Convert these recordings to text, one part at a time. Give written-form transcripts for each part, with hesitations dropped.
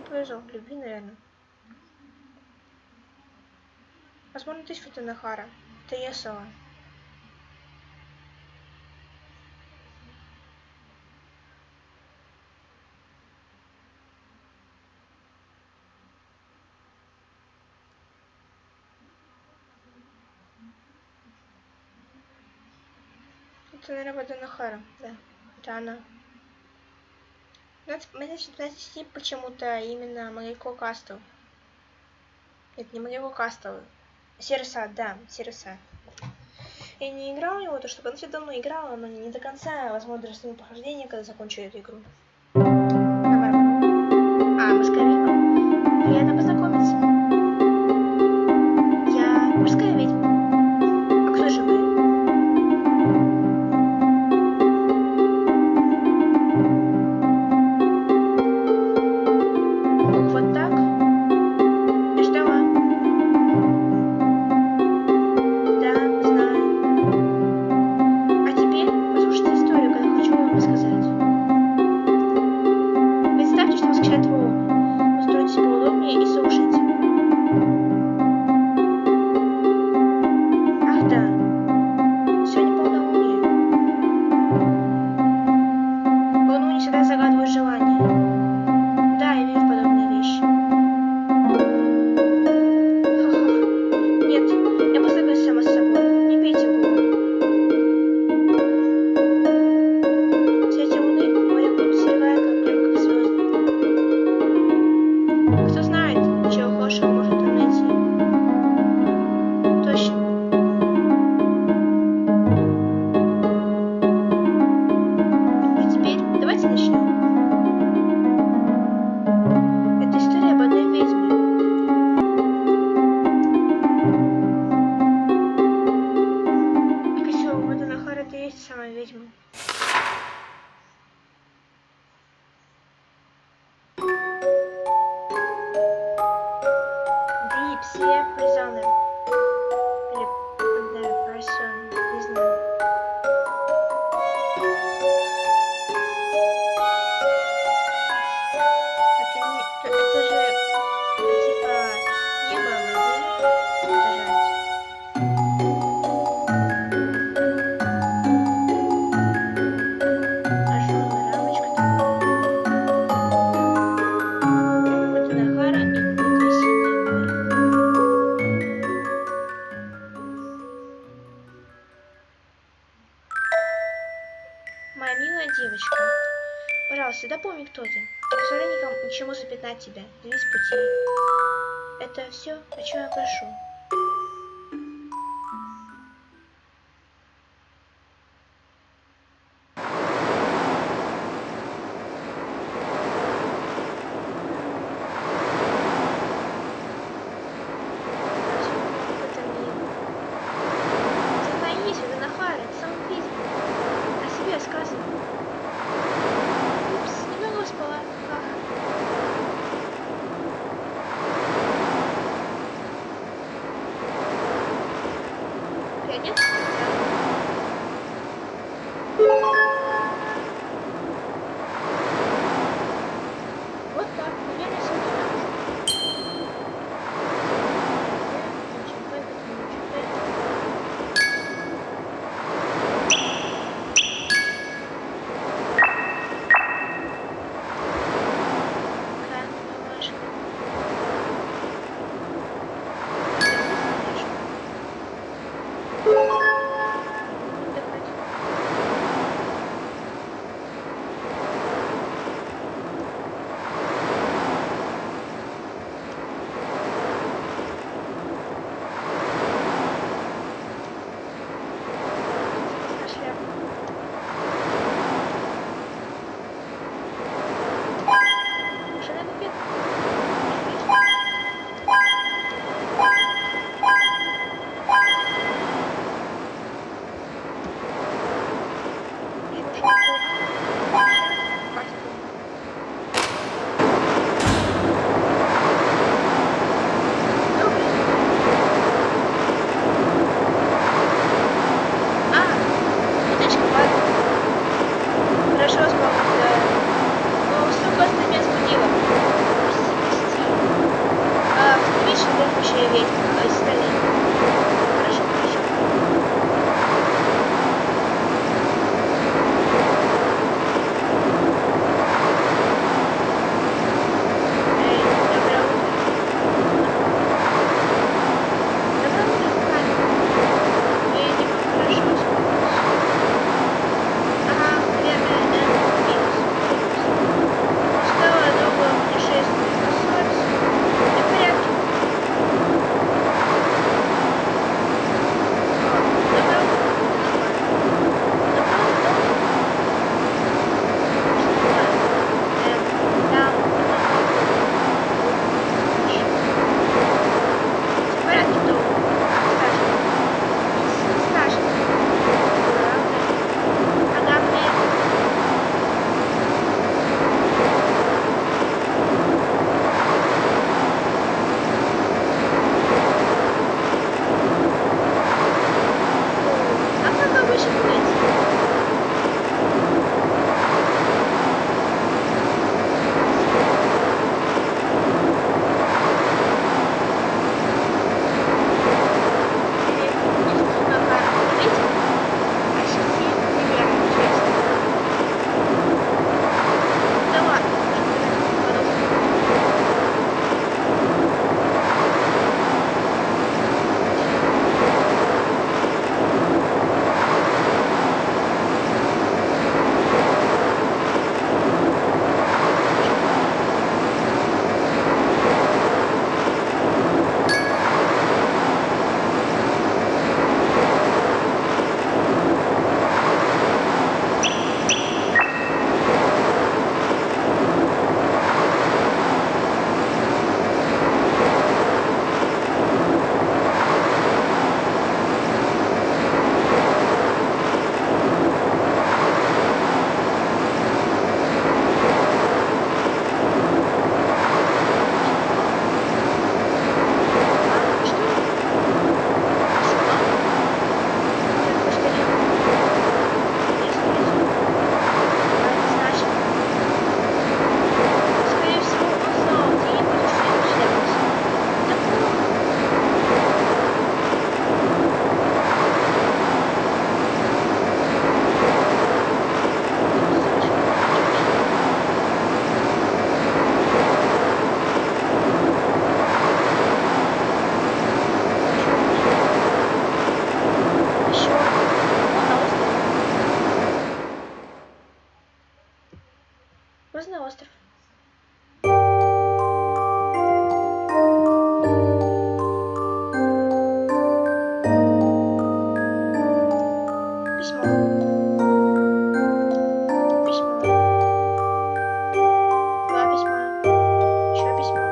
повезло. Любви, наверное. Возможно, ты Футанахара. Это Ясова. Это, наверное, Футанахара. Да. Это она. Значит, почему-то именно Марико Кастл. Нет, не Марико Кастл. Сирса, да, Сирса. Я не играла в него, то что когда я давно играла, но не до конца, возможно, даже с ним прохождение, когда закончу эту игру. Москалина. Приятно познакомиться. Я морская ведьма. А кто же вы? Вот так? Я ждала. Да, знаю. А теперь послушайте историю, которую хочу вам рассказать. Представьте, что вас качает волны. Устройтесь поудобнее и слушайте. Ах да, сегодня полнолуние. Полнолуние всегда загадывает желание. Да, я верю в подобные вещи. Ха-ха. Нет, я посоветуюсь сама с собой. Не бейте голову. Свете луны море будут сверкать, прямо как звезды. Кто знает, чего хорошего может там найти. Точно. А теперь давайте начнем. Это история об одной ведьме. Скорее всего, Футанахара это и есть самая ведьма. Deep Sea Prisoner. Или The Person, не знаю. Это же типа небо, воды. Это же ажурная рамочка такая. Футанахара и Дикое синее море. Моя милая девочка, пожалуйста, напомни, кто ты. Не позволяй ничему запятнать тебя, сбить с пути. Это все, о чем я прошу. Это мило. Это она и есть Футанахара, это сам ведьма. О себе сказано. Упс, немного спала. Ах. Звездный остров. Письмо. Письмо. Два письма. Еще письмо.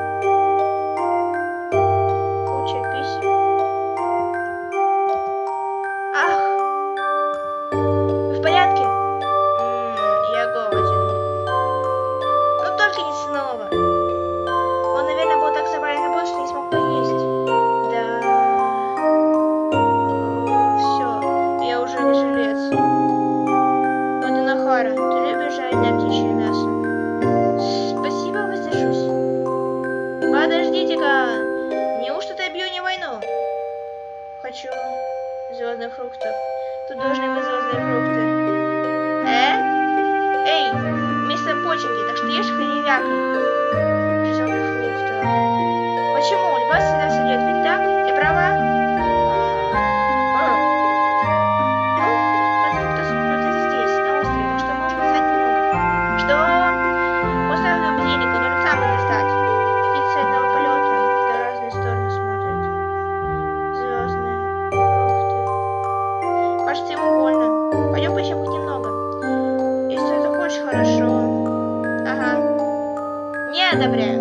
Куча писем. Ах! Вы в порядке? Я голоден. Но только не снова. Он, наверное, был так завален работой, что не смог поесть. Да. Все, я уже не жилец. Нахара, ты любишь жареное птичье мясо? Спасибо, воздержусь. Подождите-ка, неужто ты объявил войну? Хочу звездных фруктов. Тут должны быть звездные фрукты. Эй, вместо починки, так что ешь хреневякой. Звездных фруктов. Почему? Любовь всегда сойдет, ведь так? Я права? Одобряю.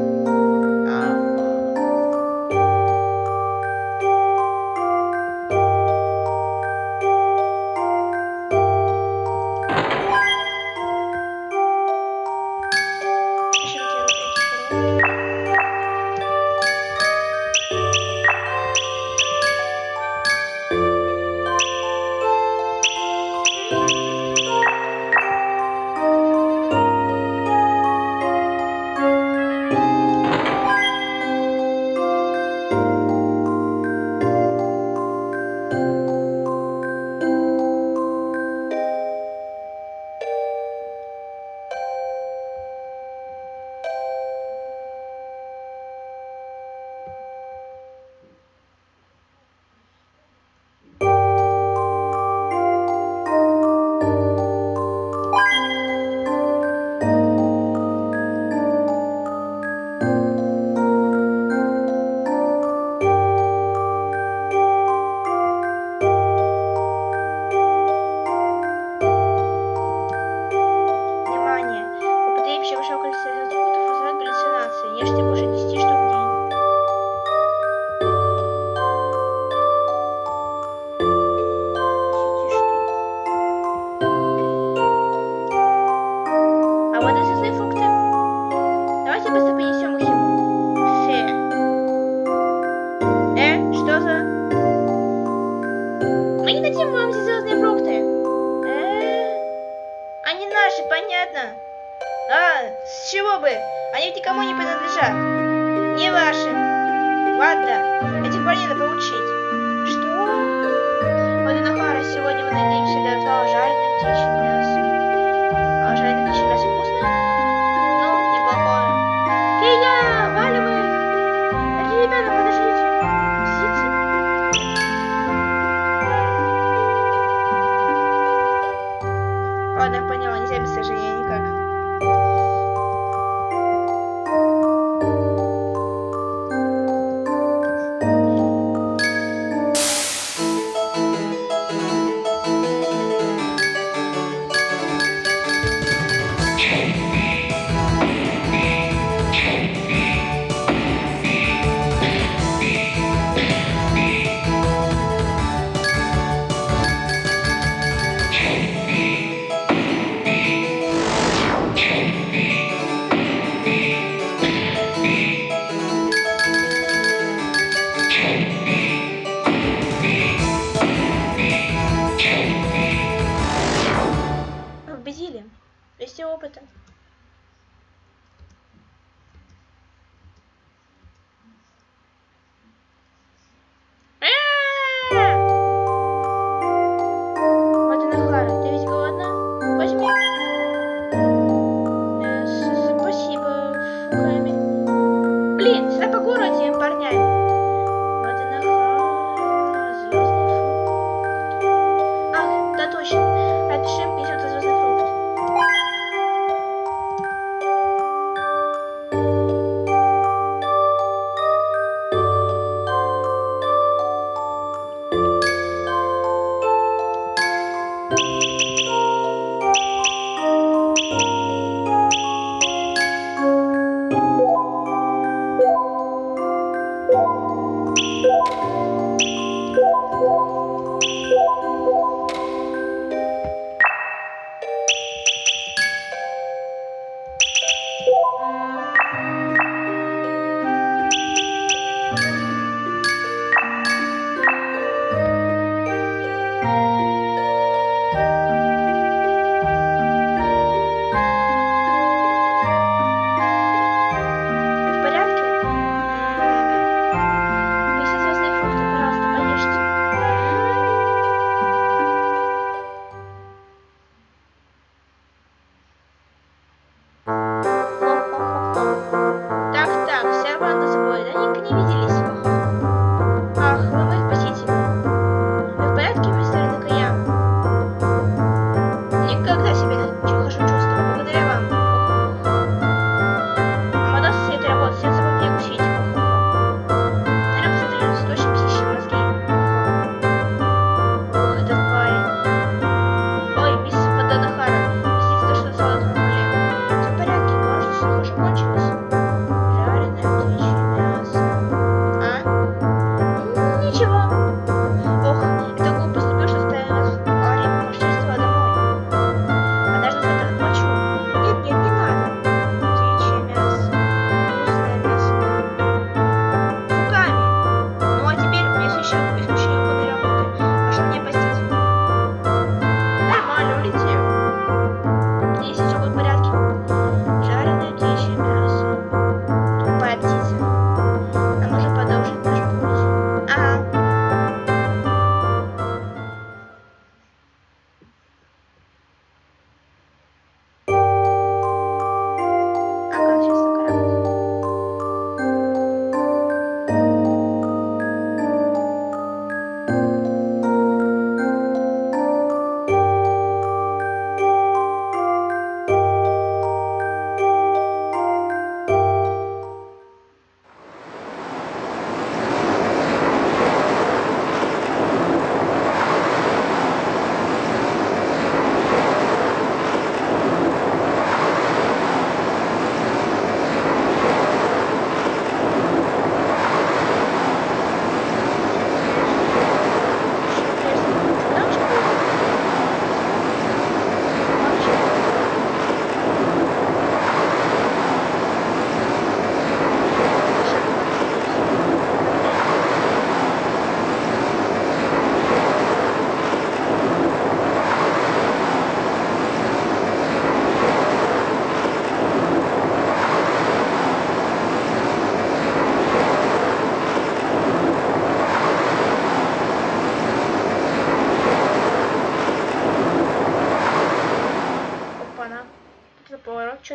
Понятно. С чего бы? Они ведь никому не принадлежат. Не ваши. Ладно, этих парней надо поучить. Что? Нахара, сегодня мы надеемся до отвала жареное птичье мясо. А жареное птичье мясо вкусное? Ну, неплохое. Кия, валим их! Такие ребята, подождите. Птицы? Ладно, я поняла, нельзя без сожаления никак.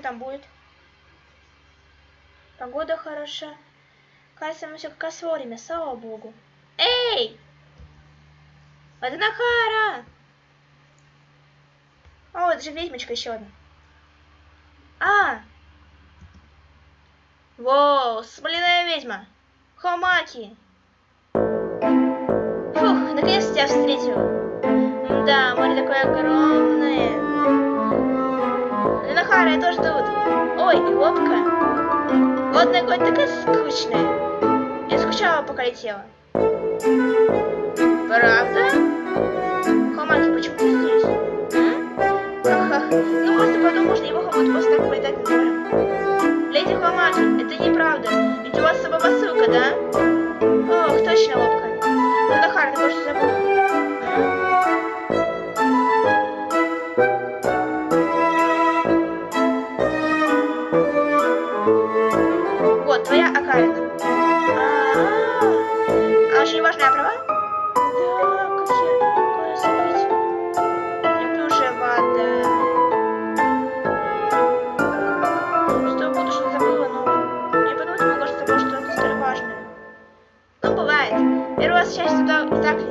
что там будет? Погода хороша. Кажется, мы все как раз вовремя, слава богу. Эй! Водонахара! О, это же ведьмочка еще одна. А! Воу, смоляная ведьма! Хомаки! Фух, наконец-то тебя встретила. Да, море такое огромное. Водонахара, я тоже тут. Ой, и лодка. Водная гонка такая скучная. Я скучала, пока летела. Правда? Хомаки, почему ты здесь? Ха-ха. Ну просто подумал, что неплохо будет просто так полетать над морем. Леди Хомаки, это неправда. Ведь у вас с собой посылка, да? Ох, точно, лодка. Водонахара, ты кое-что забыла. Вот, твоя окраина. А очень важная права? Да, какое событие. Люблю же вода. Что буду, что забыла, но я подумать могла, что забыла что-то столь важное. Ну, бывает. Первый раз счастье туда, не так ли?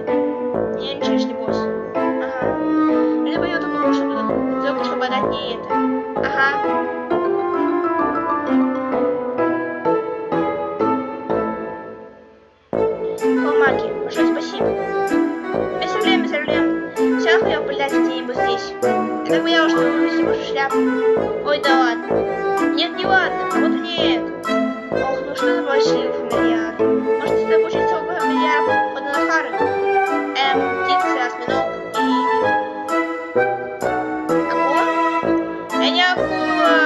Не ничего, не бойся. Ага. Либо я только чтобы отдать не это. Ага. Большое спасибо. Без проблем, без проблем. Все хотел полетать где-нибудь здесь. Я так боялась, что вы вывезли вашу шляпу. Ой, да ладно. Нет, не ладно. Вот нет. Ох, ну что за большой фамильяр. Может, это получится у фамильяров Водонахары? Птица, осьминог и... Акула? Я не акула.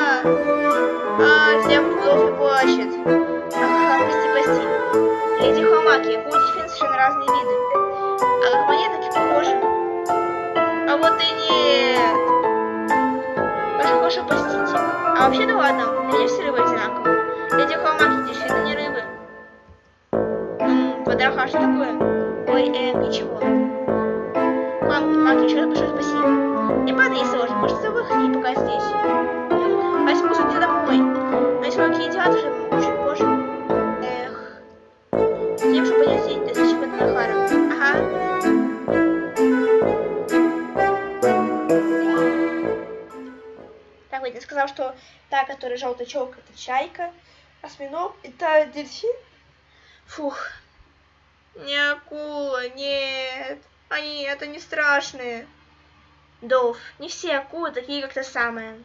Всем плохо плачет. Ага, прости. Леди Хомаки, акулы дельфины совершенно разные виды. А как по мне, так и похожи. А вот и нет. Прошу простите. А вообще-то ладно, здесь все рыбы одинаковые. Леди Хомаки, дельфины не рыбы. Водонахара, что такое? Ой, ничего. Хомаки, еще раз большое спасибо. Не падай, сложно, может, выходи пока здесь. Возьму тебя домой. Но если какие дела, то же чуть позже. Тем, чтобы понять, достичь Водонахара. Ага. Так, вот я сказал, что та, которая желтая челка, это чайка, осьминог, это дельфин. Фух. Не акула, нет. Они, это не страшные. Долф, не все акулы такие, как та самая.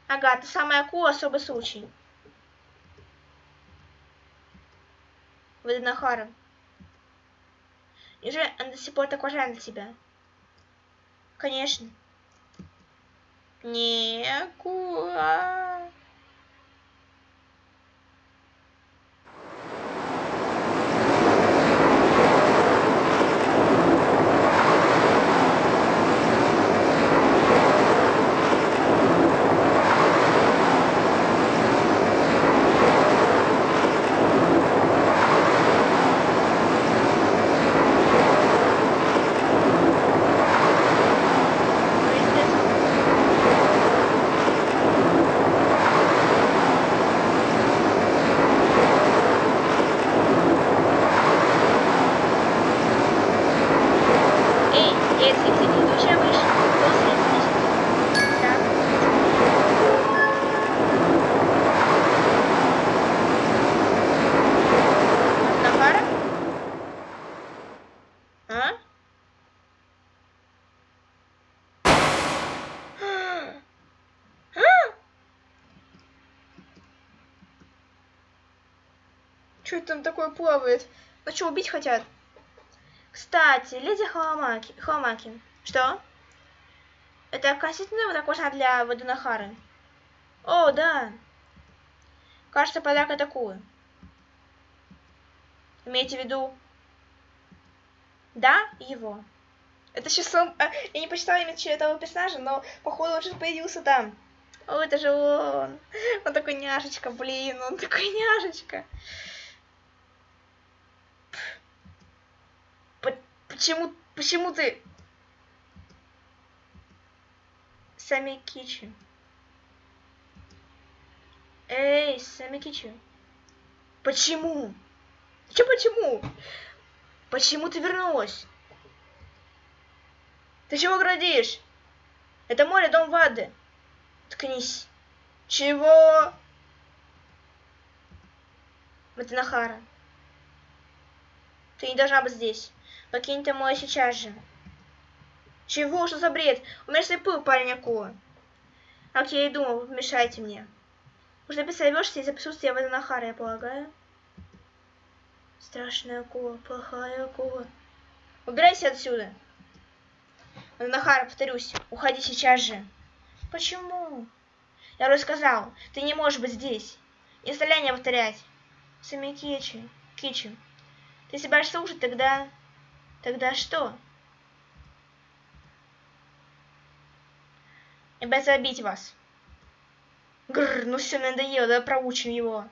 Ага, та самая акула — особый случай. Водонахара. Неужели она до сих пор так важна для тебя? Конечно. Не акула. Что это там такое плавает? Ну что, убить хотят? Кстати, леди Хомаки. Что? Это качественная водокошна для Водонахары. О, да. Кажется, подарок от акулы. Имейте в виду... Да, его. Это сейчас он... я не почитала имя этого персонажа, но походу он сейчас появился там. О, это же он. Он такой няшечка, блин, он такой няшечка. Почему ты... Сами Кичи. Эй, Самикичи. Почему? Почему? Почему ты вернулась? Ты чего градишь? Это море, дом Вады. Ткнись. Чего? Матанахара. Ты не должна быть здесь. Покинь ты море сейчас же. Чего? Что за бред? У меня слепую, парень акула. Как я и думал, вы помешаете мне. Уже опять сорвешься из-за присутствия Матанахара, я полагаю. Страшная акула, плохая акула. Убирайся отсюда. Матанахара, повторюсь, уходи сейчас же. Почему? Я уже сказал, ты не можешь быть здесь. Не заставляй меня повторять. Самикичи, Кичи. Ты собираешься слушать, тогда... Тогда что? Я боюсь убить вас. Гррр, ну все, надоело, давай проучим его.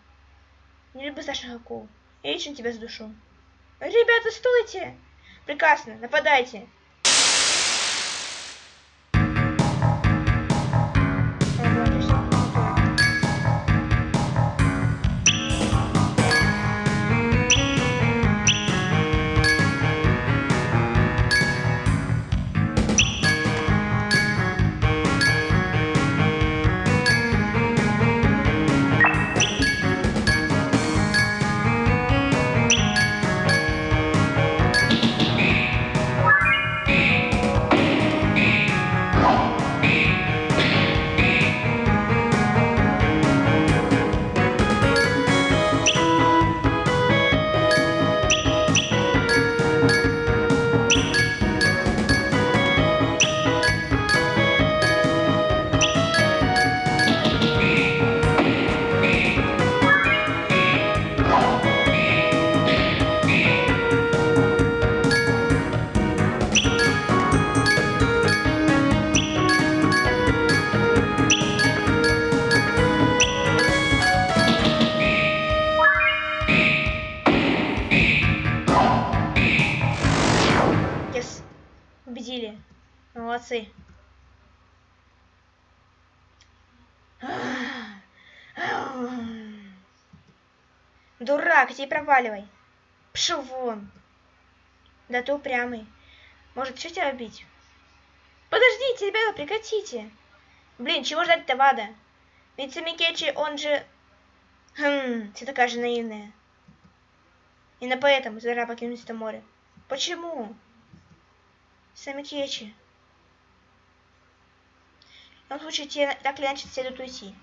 Не люблю страшных акул. Я лично тебя задушу. Ребята, стойте! Прекрасно, нападайте. Победили. Молодцы. Дурак, иди проваливай. Пшел вон. Да ты упрямый. Может, еще тебя убить? Подождите, ребята, прекратите. Блин, чего ждать-то, Вада? Ведь Самикичи, он же... ты такая же наивная. Именно поэтому ты должна покинуть это море. Почему? Самикичи. В любом случае, тебе так или иначе следует уйти.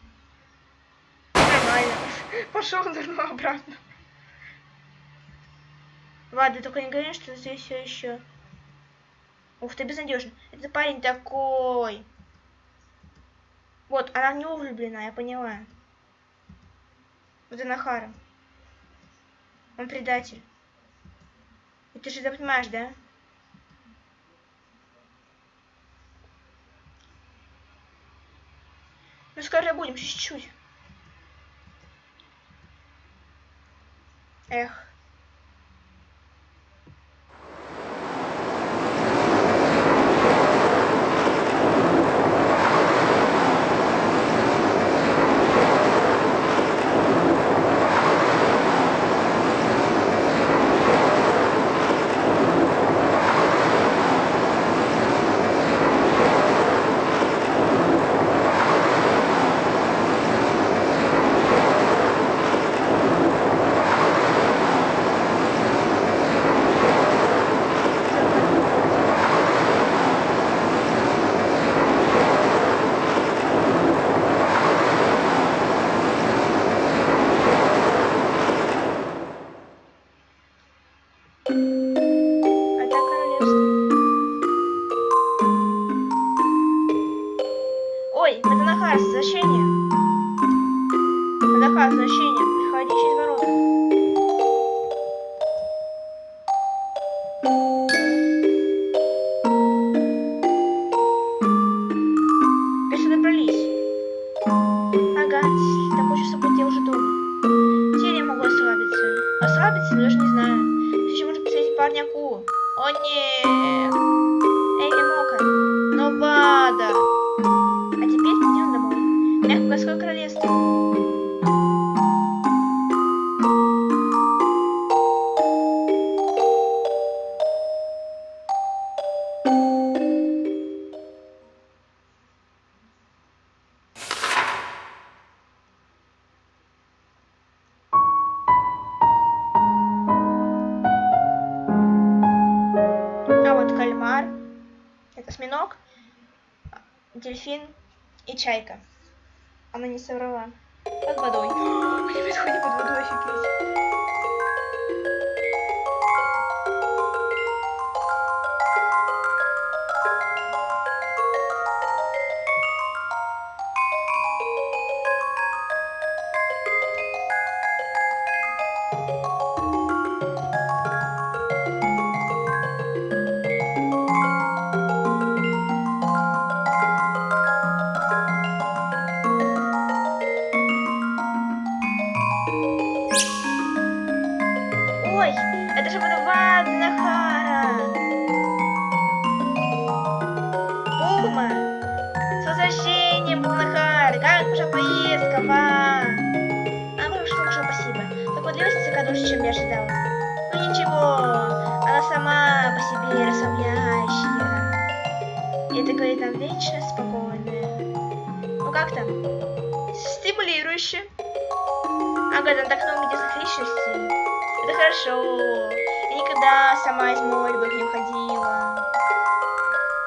Нормально. Пошел давно обратно. Вада, только не говори, что здесь все еще. Ух ты, безнадежно. Это парень такой. Вот, она в него влюблена, я поняла. Матанахара. Он предатель. И ты же это понимаешь, да? Ну скоро будем, чуть-чуть. Эх. Ой, Матанахара, возвращение. Матанахара, возвращение. Приходи через ворота. Как сюда добрались? Ага, так хочется быть я уже дома. Теперь я могу расслабиться. Расслабиться? Даже не знаю. Еще можно посмотреть парня акулу. О нет! Эй, Мимока. Ну, Вада. А теперь идем домой. Мягкое королевство. осьминог, дельфин и чайка. Она не соврала. Под водой. Они происходят под водой, офигеть. Ой, это же водопад Нахара. Бума, с возвращением, Нахар. Как ваша поездка, вам? А прошло уже, спасибо. Так вот, лестница дольше, чем я ожидала. Ну ничего, она сама по себе расслабляющая. И это говорит нам вечно спокойная. Ну как там? Стимулирующе. Ага, там так много детских личностей. Это хорошо. Я никогда сама из моего не уходила.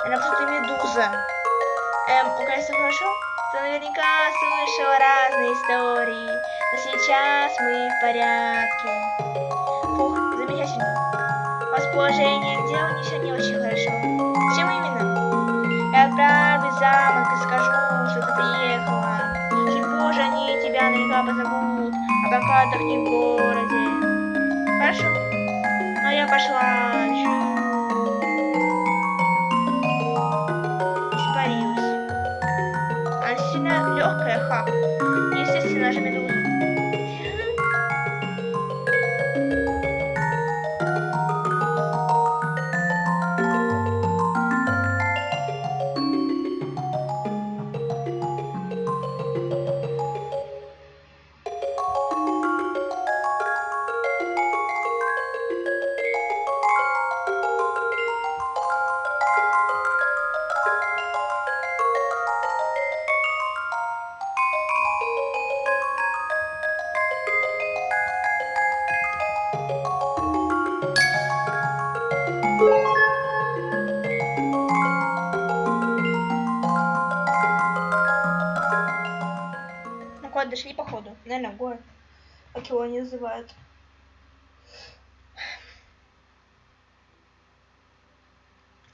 Она просто медуза. Кажется, хорошо? Ты наверняка слышала разные истории. Но сейчас мы в порядке. Фух, замечательно. У вас положение дела не очень хорошо. С чем именно? Я отправлюсь в замок и скажу, что ты приехала. Чуть позже они тебя наверняка позовут. А пока отдохни в городе. Хорошо. Но я пошла. Испарилась. Она сильно легкая, ха. Естественно же медуза. Куда дошли походу? Наверное, в город. Как его они называют.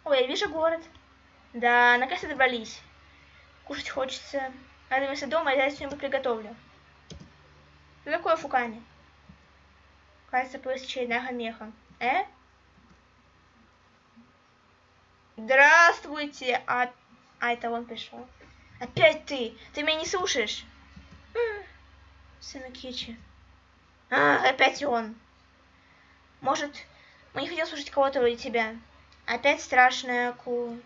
Ой, я вижу город. Да, наконец-то добрались. Кушать хочется. Надо вместо дома, я что-нибудь приготовлю. Что такое Фуками? Кажется, появилась очередная меха. Здравствуйте! А это он пришел. Опять ты! Ты меня не слушаешь? Самикичи. Опять он. Может, мы не хотим слушать кого-то вроде тебя. Опять страшная акула.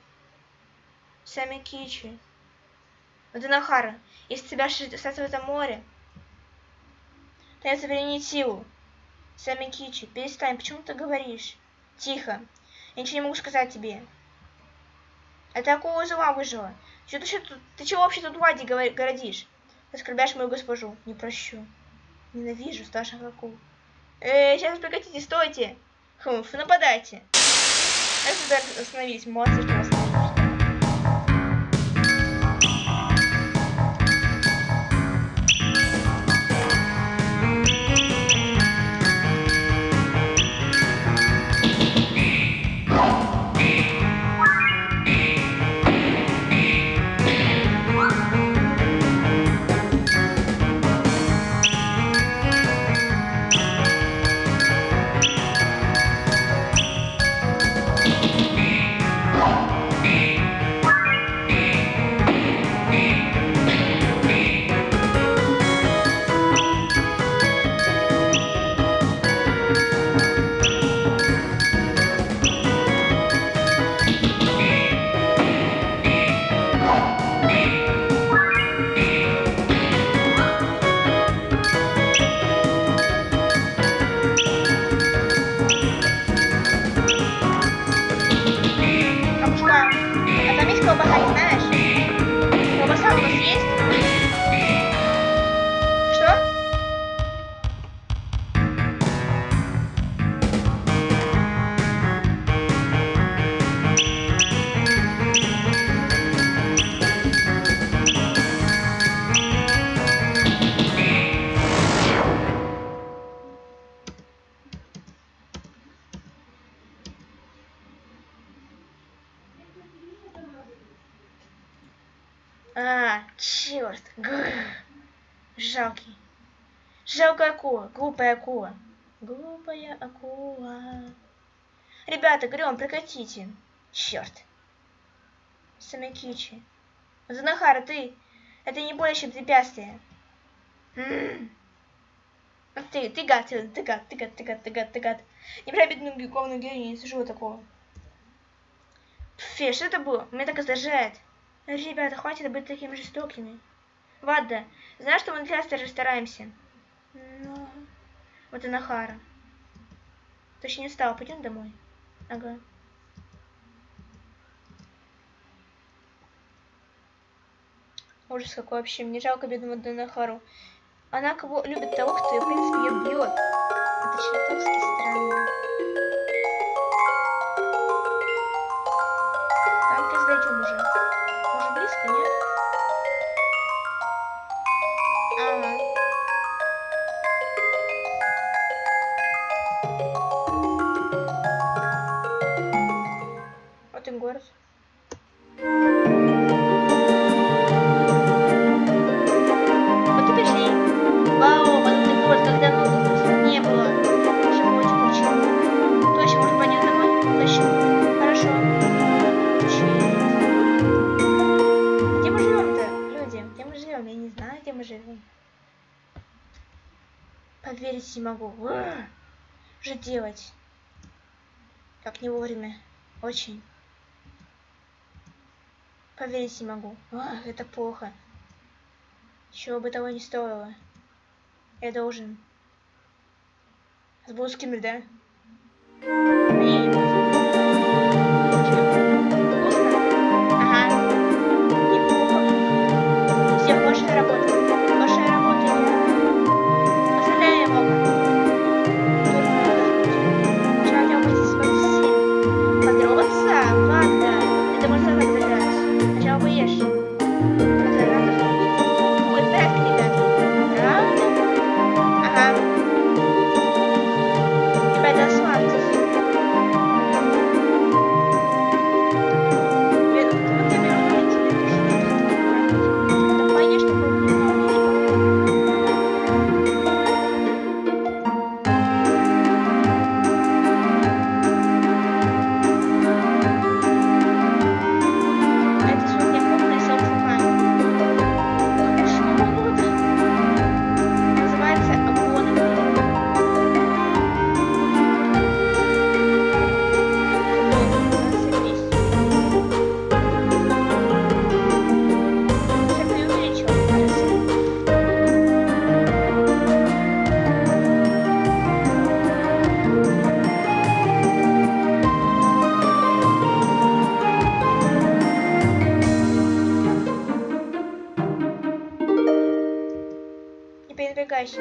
Самикичи. Нахара, если тебя остаться в этом море, то я применить силу. Самикичи, перестань, почему ты говоришь? Тихо. Я ничего не могу сказать тебе. Это акула из ума выжила. Ты чего вообще тут в Ваде городишь? Оскорбляешь мою госпожу. Не прощу. Ненавижу старших акул. Сейчас прекратите, стойте. Нападайте. Это остановились. Молодцы, что остановились. Черт. Жалкий. Жалкая акула. Глупая акула. Глупая акула. Ребята, говорю, прекратите. Черт. Самокичи. Занахара, ты. Это не более чем препятствие. Ты гад. Неправедную греховную героиню, не слышала такого. Фе, что это было? Меня так раздражает. Ребята, хватит быть такими жестокими. Вадда, знаешь, что мы часто же стараемся? Но... Вот и Нахара. Ты еще не встала, пойдем домой. Ага. Ужас какой вообще. Мне жалко бедную Нахару. Она кого любит того, кто, в принципе, ее бьет. Это чертовски странно. Там произойдем уже. Уже близко, нет? Ага. Вот и город. Вот и пришли. Вау, подобный город, как давно тут не было. Животик очень. Точно, может пойдем домой? Точно. Хорошо. Где мы живем-то, люди? Где мы живем? Я не знаю, где мы живем. Поверить не могу. Что делать? Как не вовремя. Очень. Поверить не могу. Это плохо. Чего бы того не стоило. Я должен. Буду скинуть, да? Не буду. Вкусно? Ага. Неплохо. Все, хорошая работа. Хорошая работа. Я поздравляю его. Сейчас хотел пойти спать. Поздороваться? Ладно. Это можно так догадаться. Сначала поешь. Ой, порядок, ребята. Правда? Ага. Ребята, ослабьтесь. Да поешь такой это сегодня крупная селфи-фан. Называется «Обгоны». Не передвигайся.